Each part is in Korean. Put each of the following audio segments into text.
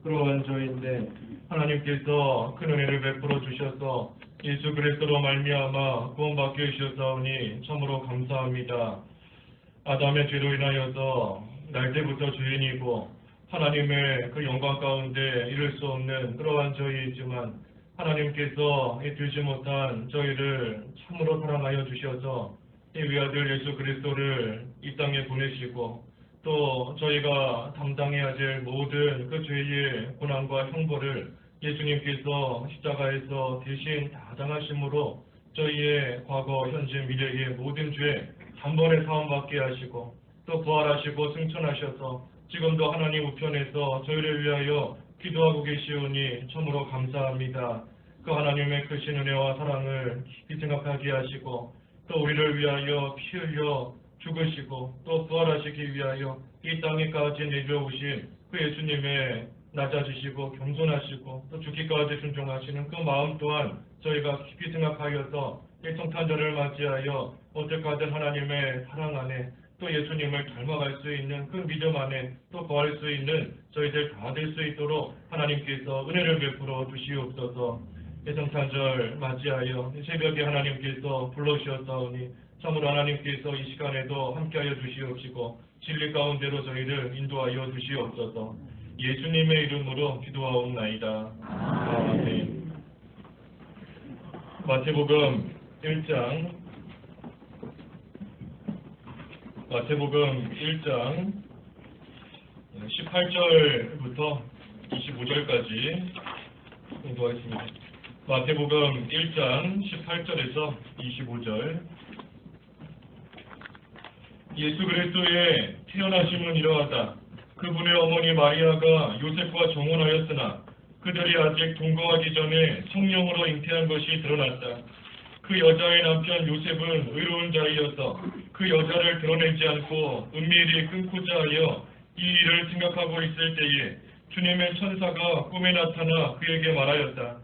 그러한 저희인데 하나님께서 큰 은혜를 베풀어 주셔서 예수 그리스도로 말미암아 구원받게 해주셨사오니 참으로 감사합니다. 아담의 죄로 인하여서 날 때부터 죄인이고 하나님의 그 영광 가운데 이룰 수 없는 그러한 저희이지만 하나님께서 이 되지 못한 저희를 참으로 사랑하여 주셔서 이 위아들 예수 그리스도를 이 땅에 보내시고 또 저희가 담당해야 될 모든 그 죄의 고난과 형벌을 예수님께서 십자가에서 대신 다 당하심으로 저희의 과거, 현재, 미래의 모든 죄 단번에 사함받게 하시고 또 부활하시고 승천하셔서 지금도 하나님 우편에서 저희를 위하여 기도하고 계시오니 참으로 감사합니다. 그 하나님의 크신 은혜와 사랑을 깊이 생각하게 하시고 또 우리를 위하여 피 흘려 죽으시고 또 부활하시기 위하여 이 땅에까지 내려오신 그 예수님의 낮아지시고 겸손하시고 또 죽기까지 순종하시는 그 마음 또한 저희가 깊이 생각하여서 이 성탄절을 맞이하여 어떻게든 하나님의 사랑 안에 또 예수님을 닮아갈 수 있는 그 믿음 안에 또 거할 수 있는 저희들 다 될 수 있도록 하나님께서 은혜를 베풀어 주시옵소서. 이 성탄절 맞이하여 새벽에 하나님께서 불러주셨사오니 참으로 하나님께서 이 시간에도 함께하여 주시옵시고 진리 가운데로 저희를 인도하여 주시옵소서. 예수님의 이름으로 기도하옵나이다. 아멘. 마태복음 1장 18절부터 25절까지 공부하겠습니다. 마태복음 1장 18절에서 25절. 예수 그리스도의 태어나심은 이러하다. 그분의 어머니 마리아가 요셉과 정혼하였으나 그들이 아직 동거하기 전에 성령으로 잉태한 것이 드러났다. 그 여자의 남편 요셉은 의로운 자이어서 그 여자를 드러내지 않고 은밀히 끊고자 하여 이 일을 생각하고 있을 때에 주님의 천사가 꿈에 나타나 그에게 말하였다.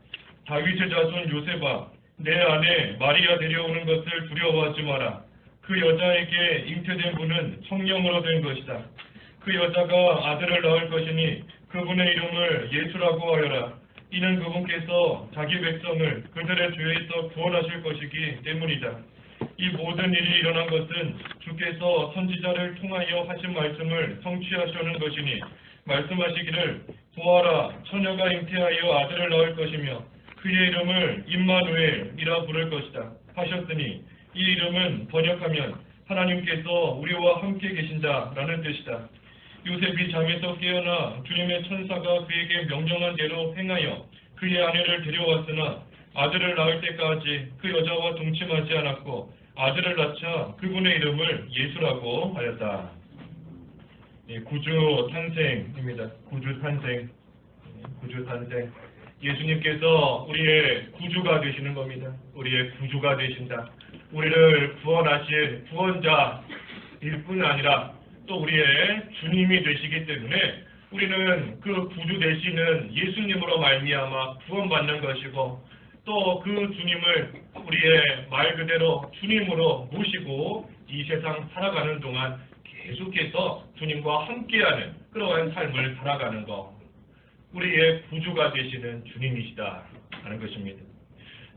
다윗의 자손 요셉아, 내 아내 마리아 데려오는 것을 두려워하지 마라. 그 여자에게 잉태된 분은 성령으로 된 것이다. 그 여자가 아들을 낳을 것이니 그분의 이름을 예수라고 하여라. 이는 그분께서 자기 백성을 그들의 죄에서 구원하실 것이기 때문이다. 이 모든 일이 일어난 것은 주께서 선지자를 통하여 하신 말씀을 성취하시는 것이니 말씀하시기를 보아라, 처녀가 잉태하여 아들을 낳을 것이며 그의 이름을 임마누엘이라 부를 것이다 하셨으니 이 이름은 번역하면 하나님께서 우리와 함께 계신다라는 뜻이다. 요셉이 잠에서 깨어나 주님의 천사가 그에게 명령한 대로 행하여 그의 아내를 데려왔으나 아들을 낳을 때까지 그 여자와 동침하지 않았고 아들을 낳자 그분의 이름을 예수라고 하였다. 구주 탄생입니다. 구주 탄생. 예수님께서 우리의 구주가 되시는 겁니다. 우리의 구주가 되신다. 우리를 구원하실 구원자일 뿐 아니라 또 우리의 주님이 되시기 때문에 우리는 그 구주 되시는 예수님으로 말미암아 구원받는 것이고 또 그 주님을 우리의 말 그대로 주님으로 모시고 이 세상 살아가는 동안 계속해서 주님과 함께하는 그러한 삶을 살아가는 것, 우리의 구주가 되시는 주님이시다 하는 것입니다.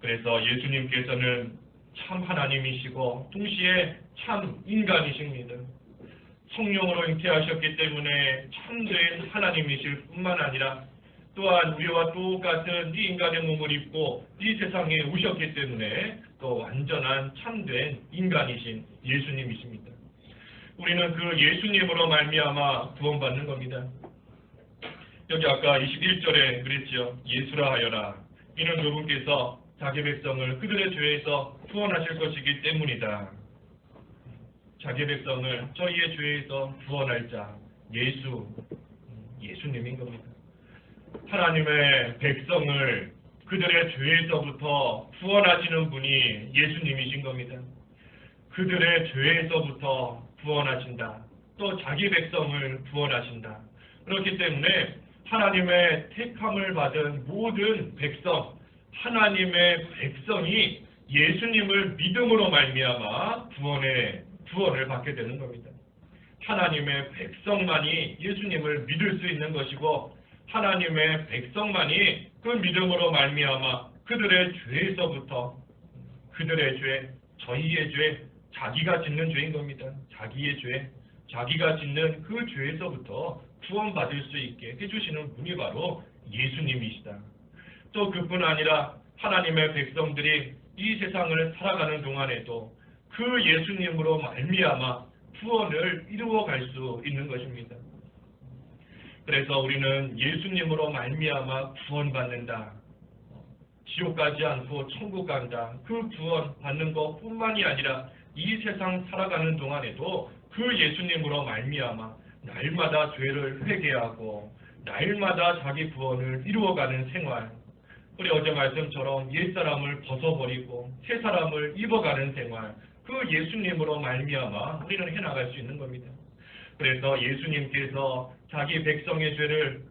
그래서 예수님께서는 참 하나님이시고 동시에 참 인간이십니다. 성령으로 잉태하셨기 때문에 참된 하나님이실 뿐만 아니라 또한 우리와 똑같은 이 인간의 몸을 입고 이 세상에 오셨기 때문에 또 완전한 참된 인간이신 예수님이십니다. 우리는 그 예수님으로 말미암아 구원받는 겁니다. 여기 아까 21절에 그랬죠. 예수라 하여라. 이는 그분께서 자기 백성을 그들의 죄에서 구원하실 것이기 때문이다. 자기 백성을 저희의 죄에서 구원할 자 예수님인 겁니다. 하나님의 백성을 그들의 죄에서부터 구원하시는 분이 예수님이신 겁니다. 그들의 죄에서부터 구원하신다. 또 자기 백성을 구원하신다. 그렇기 때문에 하나님의 택함을 받은 모든 백성, 하나님의 백성이 예수님을 믿음으로 말미암아 구원을 받게 되는 겁니다. 하나님의 백성만이 예수님을 믿을 수 있는 것이고 하나님의 백성만이 그 믿음으로 말미암아 그들의 죄에서부터 그들의 죄, 저희의 죄, 자기가 짓는 죄인 겁니다. 자기의 죄, 자기가 짓는 그 죄에서부터 구원받을 수 있게 해주시는 분이 바로 예수님이시다. 또 그뿐 아니라 하나님의 백성들이 이 세상을 살아가는 동안에도 그 예수님으로 말미암아 구원을 이루어갈 수 있는 것입니다. 그래서 우리는 예수님으로 말미암아 구원받는다. 지옥 가지 않고 천국 간다. 그 구원 받는 것뿐만이 아니라 이 세상 살아가는 동안에도 그 예수님으로 말미암아 날마다 죄를 회개하고 날마다 자기 구원을 이루어가는 생활. 우리 어제 말씀처럼 옛사람을 벗어버리고 새사람을 입어가는 생활. 그 예수님으로 말미암아 우리는 해나갈 수 있는 겁니다. 그래서 예수님께서 자기 백성의 죄를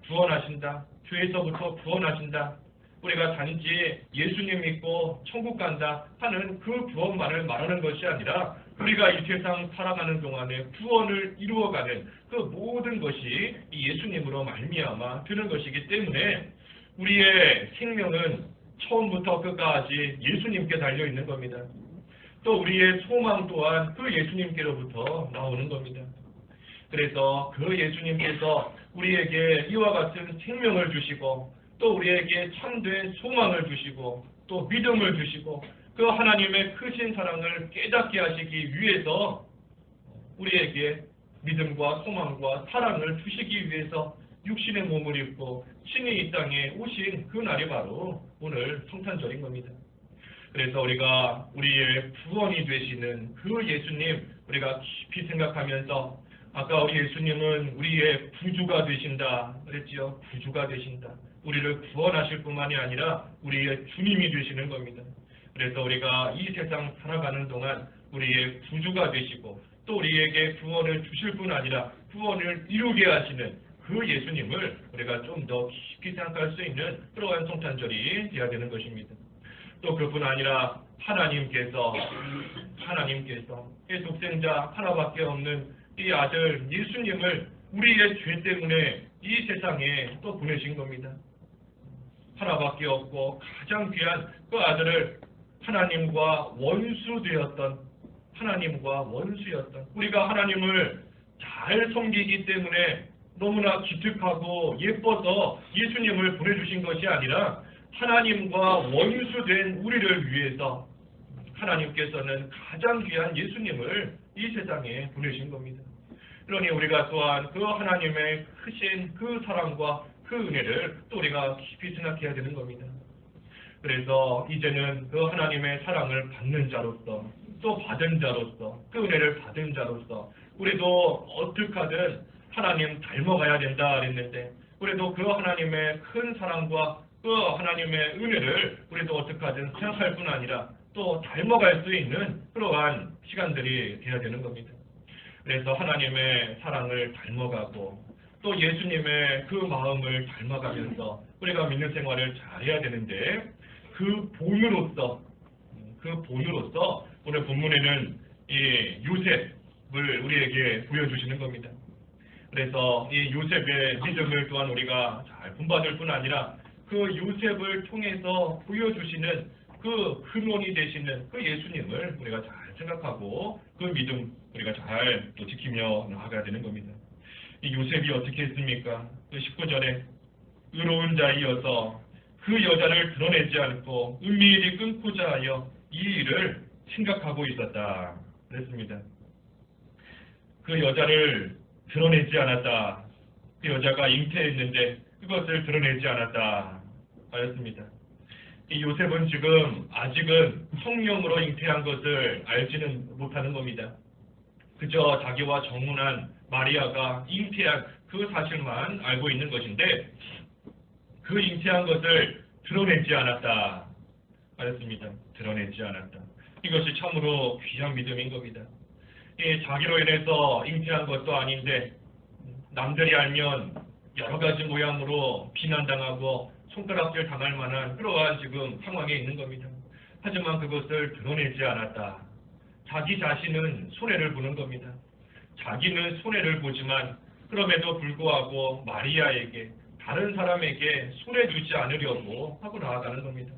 구원하신다. 죄에서부터 구원하신다. 우리가 단지 예수님 믿고 천국 간다 하는 그 구원만을 말하는 것이 아니라 우리가 이 세상 살아가는 동안에 구원을 이루어가는 그 모든 것이 예수님으로 말미암아 되는 것이기 때문에 우리의 생명은 처음부터 끝까지 예수님께 달려있는 겁니다. 또 우리의 소망 또한 그 예수님께로부터 나오는 겁니다. 그래서 그 예수님께서 우리에게 이와 같은 생명을 주시고 또 우리에게 참된 소망을 주시고 또 믿음을 주시고 그 하나님의 크신 사랑을 깨닫게 하시기 위해서 우리에게 믿음과 소망과 사랑을 주시기 위해서 육신의 몸을 입고 친히 이 땅에 오신 그 날이 바로 오늘 성탄절인 겁니다. 그래서 우리가 우리의 구원이 되시는 그 예수님 우리가 깊이 생각하면서 아까 우리 예수님은 우리의 구주가 되신다 그랬지요. 구주가 되신다. 우리를 구원하실 뿐만이 아니라 우리의 주님이 되시는 겁니다. 그래서 우리가 이 세상 살아가는 동안 우리의 구주가 되시고 또 우리에게 구원을 주실 뿐 아니라 구원을 이루게 하시는 그 예수님을 우리가 좀 더 깊이 생각할 수 있는 그러한 성탄절이 되어야 되는 것입니다. 또 그뿐 아니라 하나님께서 이 독생자 하나밖에 없는 이 아들 예수님을 우리의 죄 때문에 이 세상에 또 보내신 겁니다. 하나밖에 없고 가장 귀한 그 아들을 하나님과 원수였던 우리가 하나님을 잘 섬기기 때문에 너무나 기특하고 예뻐서 예수님을 보내주신 것이 아니라 하나님과 원수된 우리를 위해서 하나님께서는 가장 귀한 예수님을 이 세상에 보내신 겁니다. 그러니 우리가 또한 그 하나님의 크신 그 사랑과 그 은혜를 또 우리가 깊이 생각해야 되는 겁니다. 그래서 이제는 그 하나님의 사랑을 받는 자로서 또 받은 자로서 그 은혜를 받은 자로서 우리도 어떻게 하든 하나님 닮아가야 된다 그랬는데 우리도 그 하나님의 큰 사랑과 그 하나님의 은혜를 우리도 어떻게 하든 생각할 뿐 아니라 또 닮아갈 수 있는 그러한 시간들이 되어야 되는 겁니다. 그래서 하나님의 사랑을 닮아가고 또 예수님의 그 마음을 닮아가면서 우리가 믿는 생활을 잘해야 되는데 그 본으로서 오늘 본문에는 이 요셉을 우리에게 보여주시는 겁니다. 그래서 이 요셉의 믿음을 또한 우리가 잘 본받을 뿐 아니라 그 요셉을 통해서 보여주시는 그 근원이 되시는 그 예수님을 우리가 잘 생각하고 그 믿음 우리가 잘 또 지키며 나아가야 되는 겁니다. 이 요셉이 어떻게 했습니까? 그 19절에 의로운 자이어서 그 여자를 드러내지 않고 은밀히 끊고자 하여 이 일을 생각하고 있었다 그랬습니다. 그 여자를 드러내지 않았다. 그 여자가 잉태했는데 그것을 드러내지 않았다 하였습니다. 이 요셉은 지금 아직은 성령으로 잉태한 것을 알지는 못하는 겁니다. 그저 자기와 정혼한 마리아가 잉태한 그 사실만 알고 있는 것인데 그 잉태한 것을 드러내지 않았다 하였습니다. 드러내지 않았다. 이것이 참으로 귀한 믿음인 겁니다. 자기로 인해서 잉태한 것도 아닌데 남들이 알면 여러 가지 모양으로 비난당하고 손가락질 당할 만한 그러한 지금 상황에 있는 겁니다. 하지만 그것을 드러내지 않았다. 자기 자신은 손해를 보는 겁니다. 자기는 손해를 보지만 그럼에도 불구하고 마리아에게 다른 사람에게 손해주지 않으려고 하고 나아가는 겁니다.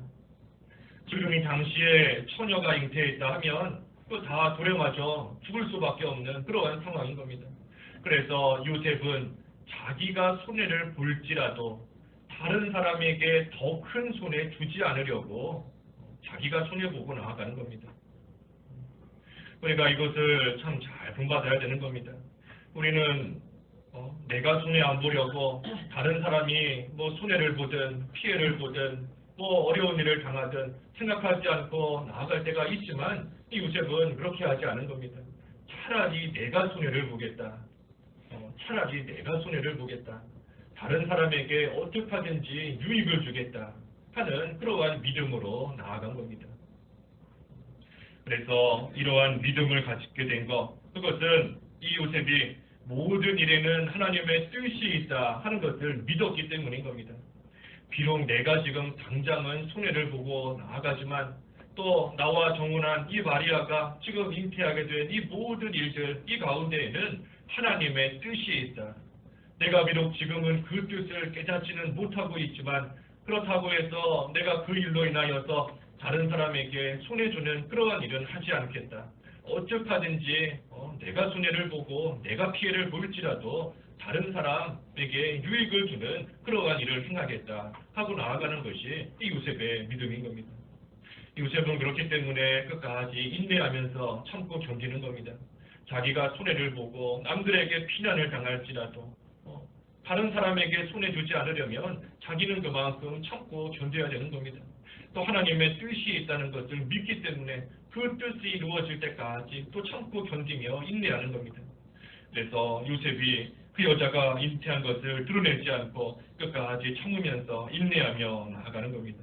지금 이 당시에 처녀가 잉태했다 하면 또 다 도래마저 죽을 수밖에 없는 그러한 상황인 겁니다. 그래서 요셉은 자기가 손해를 볼지라도 다른 사람에게 더 큰 손해 주지 않으려고 자기가 손해보고 나아가는 겁니다. 우리가 이것을 참 잘 본받아야 되는 겁니다. 우리는 내가 손해 안 보려고 다른 사람이 뭐 손해를 보든 피해를 보든 뭐 어려운 일을 당하든 생각하지 않고 나아갈 때가 있지만 이 요셉은 그렇게 하지 않은 겁니다. 차라리 내가 손해를 보겠다. 차라리 내가 손해를 보겠다. 다른 사람에게 어떻게 하든지 유익을 주겠다 하는 그러한 믿음으로 나아간 겁니다. 그래서 이러한 믿음을 가지게 된 것, 그것은 이 요셉이 모든 일에는 하나님의 뜻이 있다 하는 것을 믿었기 때문인 겁니다. 비록 내가 지금 당장은 손해를 보고 나아가지만 또 나와 정혼한 이 마리아가 지금 잉태하게 된 이 모든 일들, 이 가운데에는 하나님의 뜻이 있다. 내가 비록 지금은 그 뜻을 깨닫지는 못하고 있지만 그렇다고 해서 내가 그 일로 인하여서 다른 사람에게 손해주는 그러한 일은 하지 않겠다. 어떻게하든지 내가 손해를 보고 내가 피해를 볼지라도 다른 사람에게 유익을 주는 그러한 일을 행하겠다 하고 나아가는 것이 이 요셉의 믿음인 겁니다. 요셉은 그렇기 때문에 끝까지 인내하면서 참고 견디는 겁니다. 자기가 손해를 보고 남들에게 피난을 당할지라도 다른 사람에게 손해 주지 않으려면 자기는 그만큼 참고 견뎌야 되는 겁니다. 또 하나님의 뜻이 있다는 것을 믿기 때문에 그 뜻이 이루어질 때까지 또 참고 견디며 인내하는 겁니다. 그래서 요셉이 그 여자가 잉태한 것을 드러내지 않고 끝까지 참으면서 인내하며 나아가는 겁니다.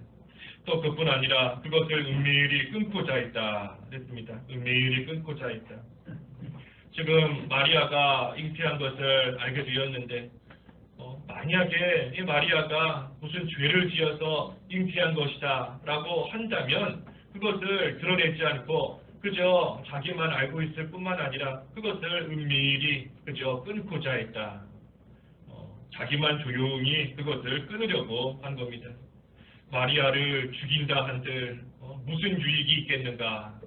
또 그뿐 아니라 그것을 은밀히 끊고자 했다 그랬습니다. 은밀히 끊고자 했다. 지금 마리아가 잉태한 것을 알게 되었는데 만약에 이 마리아가 무슨 죄를 지어서 잉태한 것이다 라고 한다면 그것을 드러내지 않고 그저 자기만 알고 있을 뿐만 아니라 그것을 은밀히 그저 끊고자 했다. 자기만 조용히 그것을 끊으려고 한 겁니다. 마리아를 죽인다 한들 무슨 유익이 있겠는가.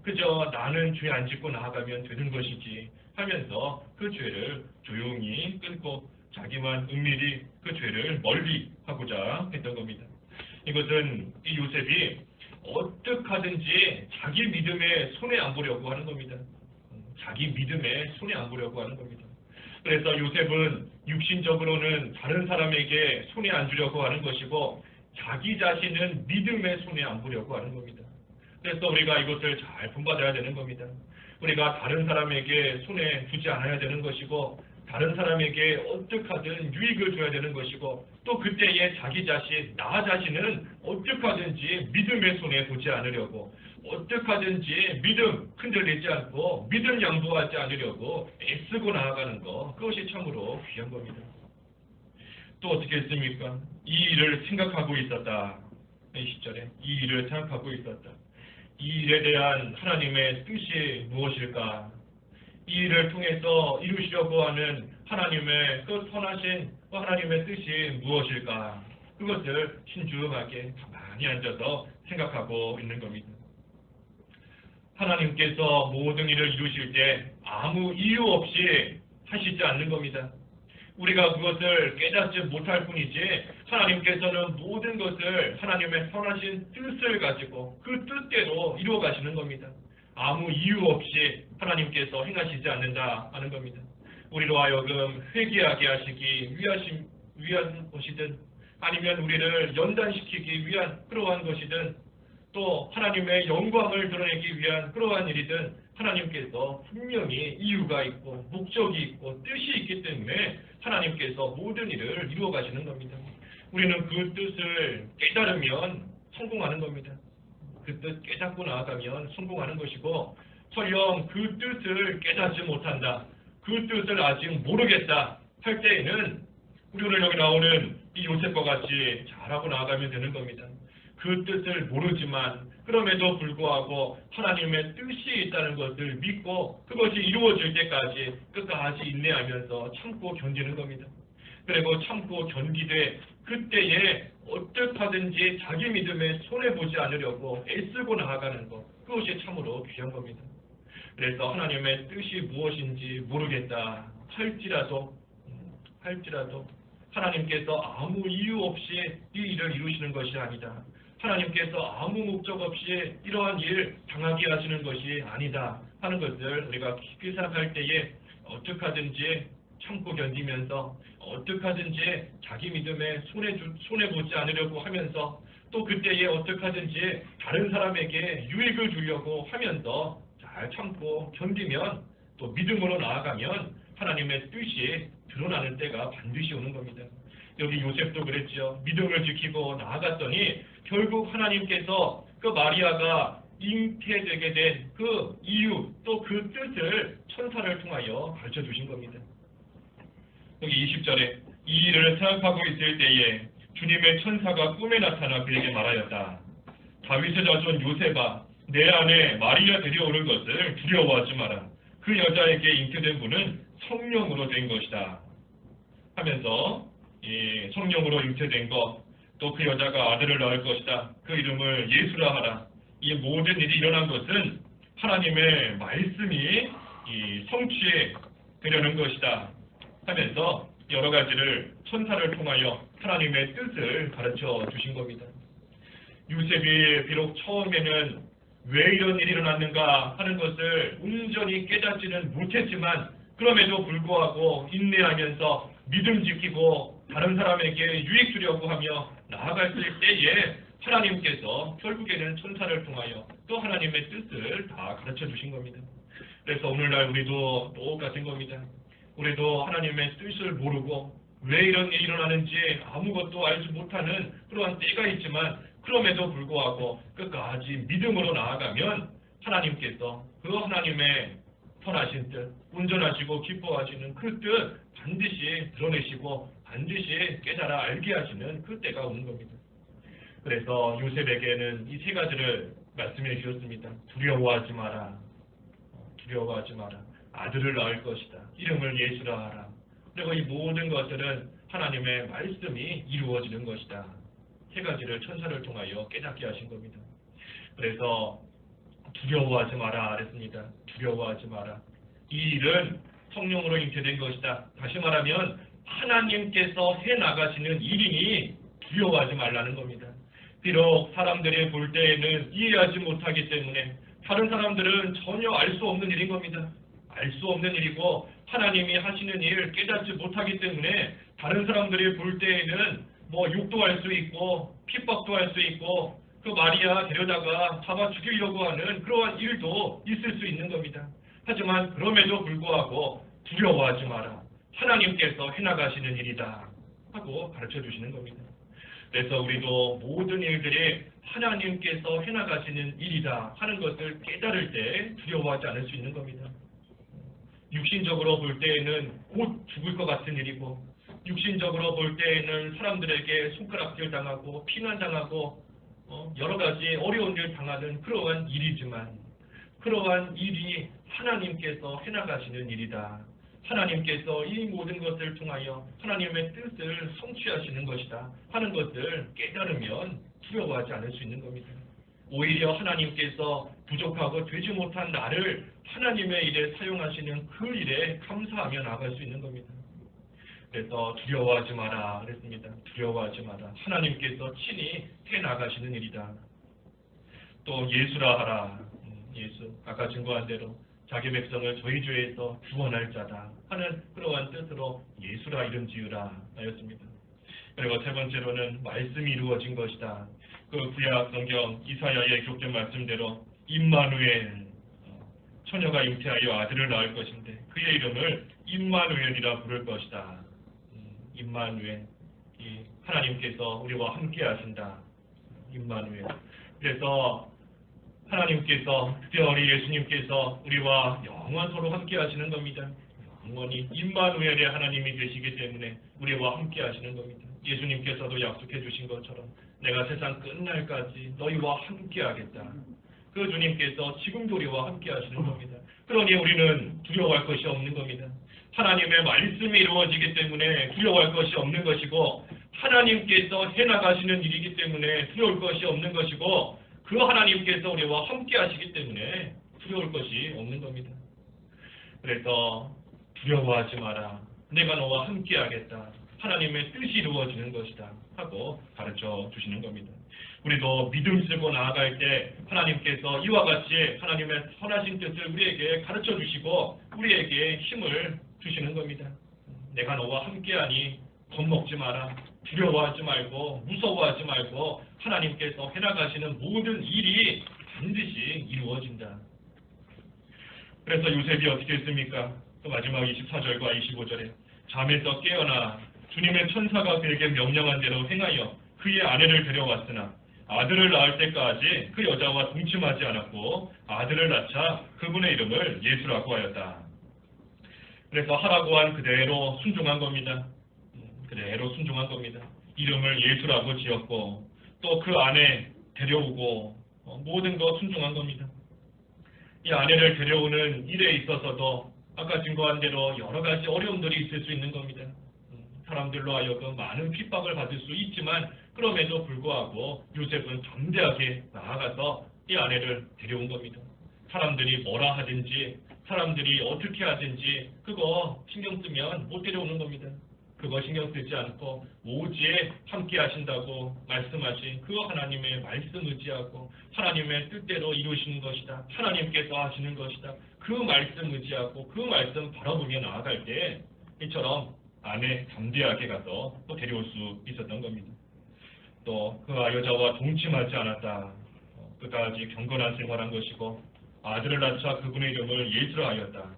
그저 나는 죄 안 짓고 나아가면 되는 것이지 하면서 그 죄를 조용히 끊고 자기만 은밀히 그 죄를 멀리 하고자 했던 겁니다. 이것은 이 요셉이 어떻게 하든지 자기 믿음에 손해 안 보려고 하는 겁니다. 자기 믿음에 손해 안 보려고 하는 겁니다. 그래서 요셉은 육신적으로는 다른 사람에게 손해 안 주려고 하는 것이고 자기 자신은 믿음에 손해 안 보려고 하는 겁니다. 그래서 우리가 이것을 잘 본받아야 되는 겁니다. 우리가 다른 사람에게 손해 주지 않아야 되는 것이고 다른 사람에게 어떻게 하든 유익을 줘야 되는 것이고 또 그때에 자기 자신, 나 자신은 어떻게 하든지 믿음의 손해 보지 않으려고 어떻게 하든지 믿음 흔들리지 않고 믿음 양보하지 않으려고 애쓰고 나아가는 것, 그것이 참으로 귀한 겁니다. 또 어떻게 했습니까? 이 일을 생각하고 있었다. 이 시절에 이 일을 생각하고 있었다. 이 일에 대한 하나님의 뜻이 무엇일까? 이 일을 통해서 이루시려고 하는 하나님의 그 선하신 하나님의 뜻이 무엇일까? 그것을 신중하게 가만히 앉아서 생각하고 있는 겁니다. 하나님께서 모든 일을 이루실 때 아무 이유 없이 하시지 않는 겁니다. 우리가 그것을 깨닫지 못할 뿐이지 하나님께서는 모든 것을 하나님의 선하신 뜻을 가지고 그 뜻대로 이루어 가시는 겁니다. 아무 이유 없이 하나님께서 행하시지 않는다 하는 겁니다. 우리로 하여금 회개하게 하시기 위한 것이든 아니면 우리를 연단시키기 위한 그러한 것이든 또 하나님의 영광을 드러내기 위한 그러한 일이든 하나님께서 분명히 이유가 있고 목적이 있고 뜻이 있기 때문에 하나님께서 모든 일을 이루어 가시는 겁니다. 우리는 그 뜻을 깨달으면 성공하는 겁니다. 그 뜻 깨닫고 나아가면 성공하는 것이고 설령 그 뜻을 깨닫지 못한다. 그 뜻을 아직 모르겠다 할 때에는 우리 오늘 여기 나오는 이 요셉과 같이 잘하고 나아가면 되는 겁니다. 그 뜻을 모르지만 그럼에도 불구하고 하나님의 뜻이 있다는 것을 믿고 그것이 이루어질 때까지 끝까지 인내하면서 참고 견디는 겁니다. 그리고 참고 견디되 그때에 어떡하든지 자기 믿음에 손해보지 않으려고 애쓰고 나아가는 것, 그것이 참으로 귀한 겁니다. 그래서 하나님의 뜻이 무엇인지 모르겠다 할지라도 하나님께서 아무 이유 없이 이 일을 이루시는 것이 아니다. 하나님께서 아무 목적 없이 이러한 일 당하게 하시는 것이 아니다 하는 것을 우리가 깊이 생각할 때에 어떡하든지 참고 견디면서 어떡하든지 자기 믿음에 손해보지 않으려고 하면서 또 그때에 어떡하든지 다른 사람에게 유익을 주려고 하면서 잘 참고 견디면 또 믿음으로 나아가면 하나님의 뜻이 드러나는 때가 반드시 오는 겁니다. 여기 요셉도 그랬죠. 믿음을 지키고 나아갔더니 결국 하나님께서 그 마리아가 잉태되게 된 그 이유 또 그 뜻을 천사를 통하여 가르쳐 주신 겁니다. 여기 20절에 이 일을 생각하고 있을 때에 주님의 천사가 꿈에 나타나 그에게 말하였다. 다윗의 자손 요셉아, 내 안에 마리아 데려오는 것을 두려워하지 마라. 그 여자에게 잉태된 분은 성령으로 된 것이다 하면서 성령으로 잉태된 것, 또 그 여자가 아들을 낳을 것이다. 그 이름을 예수라 하라. 이 모든 일이 일어난 것은 하나님의 말씀이 성취해 되려는 것이다 하면서 여러 가지를 천사를 통하여 하나님의 뜻을 가르쳐 주신 겁니다. 요셉이 비록 처음에는 왜 이런 일이 일어났는가 하는 것을 온전히 깨닫지는 못했지만 그럼에도 불구하고 인내하면서 믿음 지키고 다른 사람에게 유익 주려고 하며 나아갔을 때에 하나님께서 결국에는 천사를 통하여 또 하나님의 뜻을 다 가르쳐 주신 겁니다. 그래서 오늘날 우리도 똑같은 겁니다. 우리도 하나님의 뜻을 모르고 왜 이런 일이 일어나는지 아무것도 알지 못하는 그러한 때가 있지만 그럼에도 불구하고 끝까지 믿음으로 나아가면 하나님께서 그 하나님의 선하신 뜻, 온전하시고 기뻐하시는 그 뜻 반드시 드러내시고 반드시 깨달아 알게 하시는 그 때가 오는 겁니다. 그래서 요셉에게는 이 세 가지를 말씀해 주셨습니다. 두려워하지 마라. 두려워하지 마라. 아들을 낳을 것이다. 이름을 예수라 하라. 그리고 이 모든 것들은 하나님의 말씀이 이루어지는 것이다. 세 가지를 천사를 통하여 깨닫게 하신 겁니다. 그래서 두려워하지 마라 그랬습니다. 두려워하지 마라. 이 일은 성령으로 잉태된 것이다. 다시 말하면 하나님께서 해나가시는 일이니 두려워하지 말라는 겁니다. 비록 사람들이 볼 때에는 이해하지 못하기 때문에 다른 사람들은 전혀 알 수 없는 일인 겁니다. 알 수 없는 일이고 하나님이 하시는 일을 깨닫지 못하기 때문에 다른 사람들이 볼 때에는 욕도 할 수 있고 핍박도 할 수 있고 그 마리아 데려다가 잡아 죽이려고 하는 그러한 일도 있을 수 있는 겁니다. 하지만 그럼에도 불구하고 두려워하지 마라. 하나님께서 해나가시는 일이다 하고 가르쳐 주시는 겁니다. 그래서 우리도 모든 일들이 하나님께서 해나가시는 일이다 하는 것을 깨달을 때 두려워하지 않을 수 있는 겁니다. 육신적으로 볼 때에는 곧 죽을 것 같은 일이고 육신적으로 볼 때에는 사람들에게 손가락질 당하고 피난당하고 여러 가지 어려운 일 당하는 그러한 일이지만 그러한 일이 하나님께서 해나가시는 일이다. 하나님께서 이 모든 것을 통하여 하나님의 뜻을 성취하시는 것이다 하는 것을 깨달으면 두려워하지 않을 수 있는 겁니다. 오히려 하나님께서 부족하고 되지 못한 나를 하나님의 일에 사용하시는 그 일에 감사하며 나아갈 수 있는 겁니다. 그래서 두려워하지 마라 그랬습니다. 두려워하지 마라. 하나님께서 친히 해나가시는 일이다. 또 예수라 하라. 예수, 아까 증거한 대로 자기 백성을 저희 죄에서 구원할 자다 하는 그러한 뜻으로 예수라 이름 지으라 하였습니다. 그리고 세 번째로는 말씀이 이루어진 것이다. 그 구약 성경 이사야의 기록된 말씀대로 임마누엘, 처녀가 잉태하여 아들을 낳을 것인데 그의 이름을 임마누엘이라 부를 것이다. 임마누엘, 하나님께서 우리와 함께 하신다. 임마누엘. 그래서 하나님께서 특별히 예수님께서 우리와 영원토록 함께 하시는 겁니다. 영원히 임마누엘의 하나님이 되시기 때문에 우리와 함께 하시는 겁니다. 예수님께서도 약속해 주신 것처럼 내가 세상 끝날까지 너희와 함께 하겠다. 그 주님께서 지금도 우리와 함께 하시는 겁니다. 그러니 우리는 두려워할 것이 없는 겁니다. 하나님의 말씀이 이루어지기 때문에 두려워할 것이 없는 것이고 하나님께서 해나가시는 일이기 때문에 두려울 것이 없는 것이고 그 하나님께서 우리와 함께 하시기 때문에 두려울 것이 없는 겁니다. 그래서 두려워하지 마라. 내가 너와 함께 하겠다. 하나님의 뜻이 이루어지는 것이다 하고 가르쳐 주시는 겁니다. 우리도 믿음 쓰고 나아갈 때 하나님께서 이와 같이 하나님의 선하신 뜻을 우리에게 가르쳐 주시고 우리에게 힘을 주시는 겁니다. 내가 너와 함께하니 겁먹지 마라. 두려워하지 말고 무서워하지 말고 하나님께서 해나가시는 모든 일이 반드시 이루어진다. 그래서 요셉이 어떻게 했습니까? 또 마지막 24절과 25절에 잠에서 깨어나 주님의 천사가 그에게 명령한 대로 행하여 그의 아내를 데려왔으나 아들을 낳을 때까지 그 여자와 동침하지 않았고 아들을 낳자 그분의 이름을 예수라고 하였다. 그래서 하라고 한 그대로 순종한 겁니다. 그대로 순종한 겁니다. 이름을 예수라고 지었고 또 그 아내 데려오고 모든 거 순종한 겁니다. 이 아내를 데려오는 일에 있어서도 아까 증거한 대로 여러 가지 어려움들이 있을 수 있는 겁니다. 사람들로 하여금 많은 핍박을 받을 수 있지만 그럼에도 불구하고 요셉은 담대하게 나아가서 이 아내를 데려온 겁니다. 사람들이 뭐라 하든지 사람들이 어떻게 하든지 그거 신경 쓰면 못 데려오는 겁니다. 그거 신경 쓰지 않고 오직 함께 하신다고 말씀하신 그 하나님의 말씀 의지하고 하나님의 뜻대로 이루시는 것이다. 하나님께서 하시는 것이다. 그 말씀 의지하고 그 말씀 바라보며 나아갈 때 이처럼 아내 담대하게 가서 또 데려올 수 있었던 겁니다. 또 그 여자와 동침하지 않았다. 끝까지 경건한 생활한 것이고 아들을 낳자 그분의 이름을 예수라 하였다.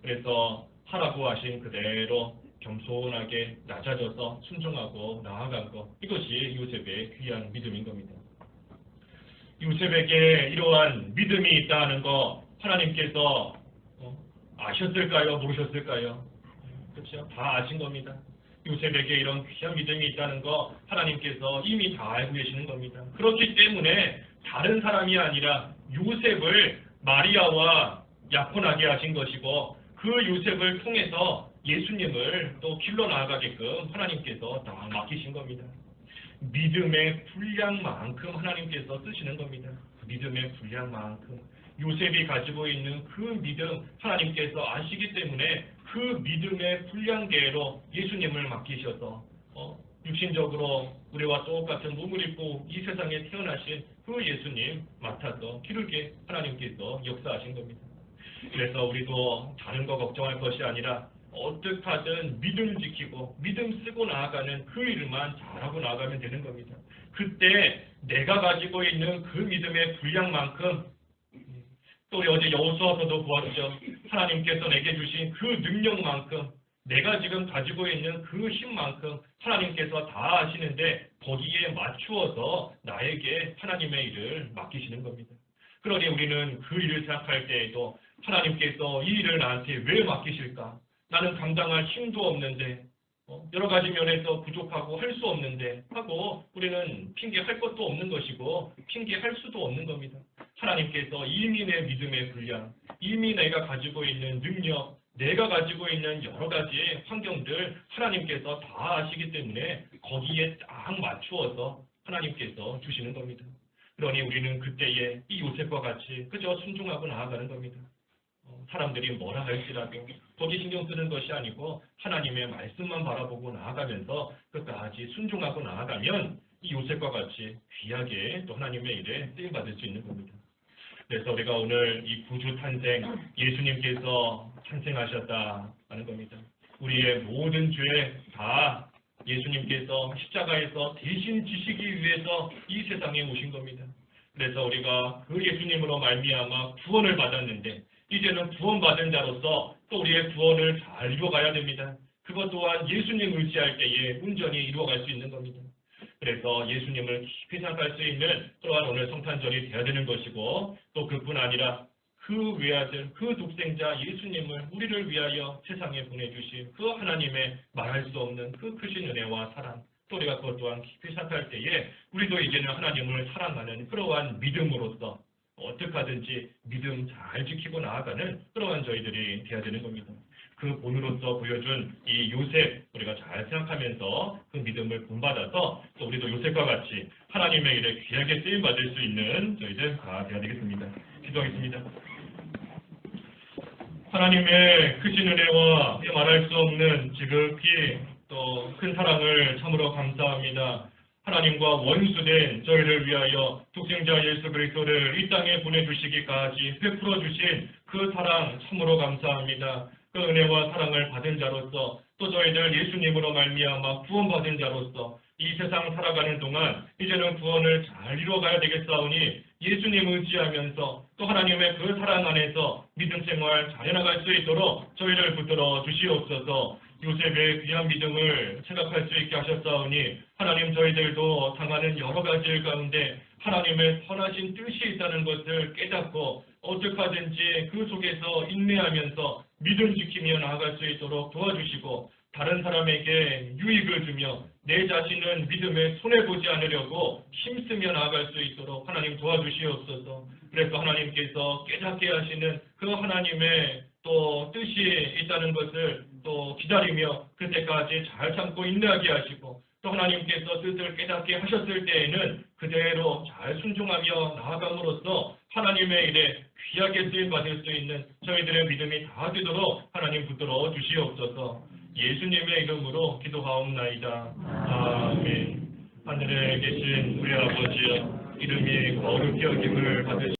그래서 하라고 하신 그대로 겸손하게 낮아져서 순종하고 나아간 것, 이것이 요셉의 귀한 믿음인 겁니다. 요셉에게 이러한 믿음이 있다는 거 하나님께서 아셨을까요? 모르셨을까요? 그렇죠? 다 아신 겁니다. 요셉에게 이런 귀한 믿음이 있다는 거 하나님께서 이미 다 알고 계시는 겁니다. 그렇기 때문에 다른 사람이 아니라 요셉을 마리아와 약혼하게 하신 것이고 그 요셉을 통해서 예수님을 또 길러 나아가게끔 하나님께서 다 맡기신 겁니다. 믿음의 분량만큼 하나님께서 쓰시는 겁니다. 믿음의 분량만큼 요셉이 가지고 있는 그 믿음 하나님께서 아시기 때문에 그 믿음의 분량대로 예수님을 맡기셔서 육신적으로 우리와 똑같은 몸을 입고 이 세상에 태어나신 그 예수님 맡아서 기르게 하나님께서 역사하신 겁니다. 그래서 우리도 다른 거 걱정할 것이 아니라 어떻게 하든 믿음 지키고 믿음 쓰고 나아가는 그 일만 잘하고 나아가면 되는 겁니다. 그때 내가 가지고 있는 그 믿음의 분량만큼 또 우리 어제 여호수아서도 보았죠. 하나님께서 내게 주신 그 능력만큼 내가 지금 가지고 있는 그 힘만큼 하나님께서 다 하시는데 거기에 맞추어서 나에게 하나님의 일을 맡기시는 겁니다. 그러니 우리는 그 일을 생각할 때에도 하나님께서 이 일을 나한테 왜 맡기실까? 나는 감당할 힘도 없는데 여러 가지 면에서 부족하고 할 수 없는데 하고 우리는 핑계할 것도 없는 것이고 핑계할 수도 없는 겁니다. 하나님께서 이미 내 믿음의 분량, 이미 내가 가지고 있는 능력, 내가 가지고 있는 여러 가지 환경들 하나님께서 다 아시기 때문에 거기에 딱 맞추어서 하나님께서 주시는 겁니다. 그러니 우리는 그때에 이 요셉과 같이 그저 순종하고 나아가는 겁니다. 사람들이 뭐라 할지라도 거기 신경 쓰는 것이 아니고 하나님의 말씀만 바라보고 나아가면서 끝까지 순종하고 나아가면 이 요셉과 같이 귀하게 또 하나님의 일에 쓰임받을 수 있는 겁니다. 그래서 우리가 오늘 이 구주 탄생, 예수님께서 탄생하셨다는 겁니다. 우리의 모든 죄 다 예수님께서 십자가에서 대신 지시기 위해서 이 세상에 오신 겁니다. 그래서 우리가 그 예수님으로 말미암아 구원을 받았는데 이제는 구원받은 자로서 또 우리의 구원을 잘 이루어가야 됩니다. 그것 또한 예수님 의지할 때에 온전히 이루어갈 수 있는 겁니다. 그래서 예수님을 깊이 생각할 수 있는 또한 오늘 성탄절이 되어야 되는 것이고 또 그뿐 아니라 그 외아들, 그 독생자 예수님을 우리를 위하여 세상에 보내주신 그 하나님의 말할 수 없는 그 크신 은혜와 사랑 또 우리가 그것 또한 깊이 생각할 때에 우리도 이제는 하나님을 사랑하는 그러한 믿음으로서 어떻게 하든지 믿음 잘 지키고 나아가는 그러한 저희들이 되어야 되는 겁니다. 그 본으로서 보여준 이 요셉 우리가 잘 생각하면서 그 믿음을 본받아서 또 우리도 요셉과 같이 하나님의 일에 귀하게 쓰임 받을 수 있는 저희들 다 되어야 되겠습니다. 기도하겠습니다. 하나님의 크신 은혜와 말할 수 없는 지극히 또 큰 사랑을 참으로 감사합니다. 하나님과 원수된 저희를 위하여 독생자 예수 그리스도를 이 땅에 보내주시기까지 베풀어 주신 그 사랑 참으로 감사합니다. 그 은혜와 사랑을 받은 자로서 또 저희들 예수님으로 말미암아 구원받은 자로서 이 세상 살아가는 동안 이제는 구원을 잘 이루어가야 되겠사오니 예수님 의지하면서 또 하나님의 그 사랑 안에서 믿음 생활 잘해나갈 수 있도록 저희를 붙들어 주시옵소서. 요셉의 귀한 믿음을 생각할 수 있게 하셨사오니 하나님 저희들도 당하는 여러 가지 일 가운데 하나님의 선하신 뜻이 있다는 것을 깨닫고 어떻게 하든지 그 속에서 인내하면서 믿음 지키며 나아갈 수 있도록 도와주시고 다른 사람에게 유익을 주며 내 자신은 믿음에 손해보지 않으려고 힘쓰며 나아갈 수 있도록 하나님 도와주시옵소서. 그래서 하나님께서 깨닫게 하시는 그 하나님의 또 뜻이 있다는 것을 또 기다리며 그때까지 잘 참고 인내하게 하시고 또 하나님께서 뜻을 깨닫게 하셨을 때에는 그대로 잘 순종하며 나아감으로써 하나님의 일에 귀하게 쓰임받을 수 있는 저희들의 믿음이 다 되도록 하나님 붙들어 주시옵소서. 예수님의 이름으로 기도하옵나이다. 아멘. 하늘에 계신 우리 아버지여, 이름이 거룩히 여김을 받으시옵소서.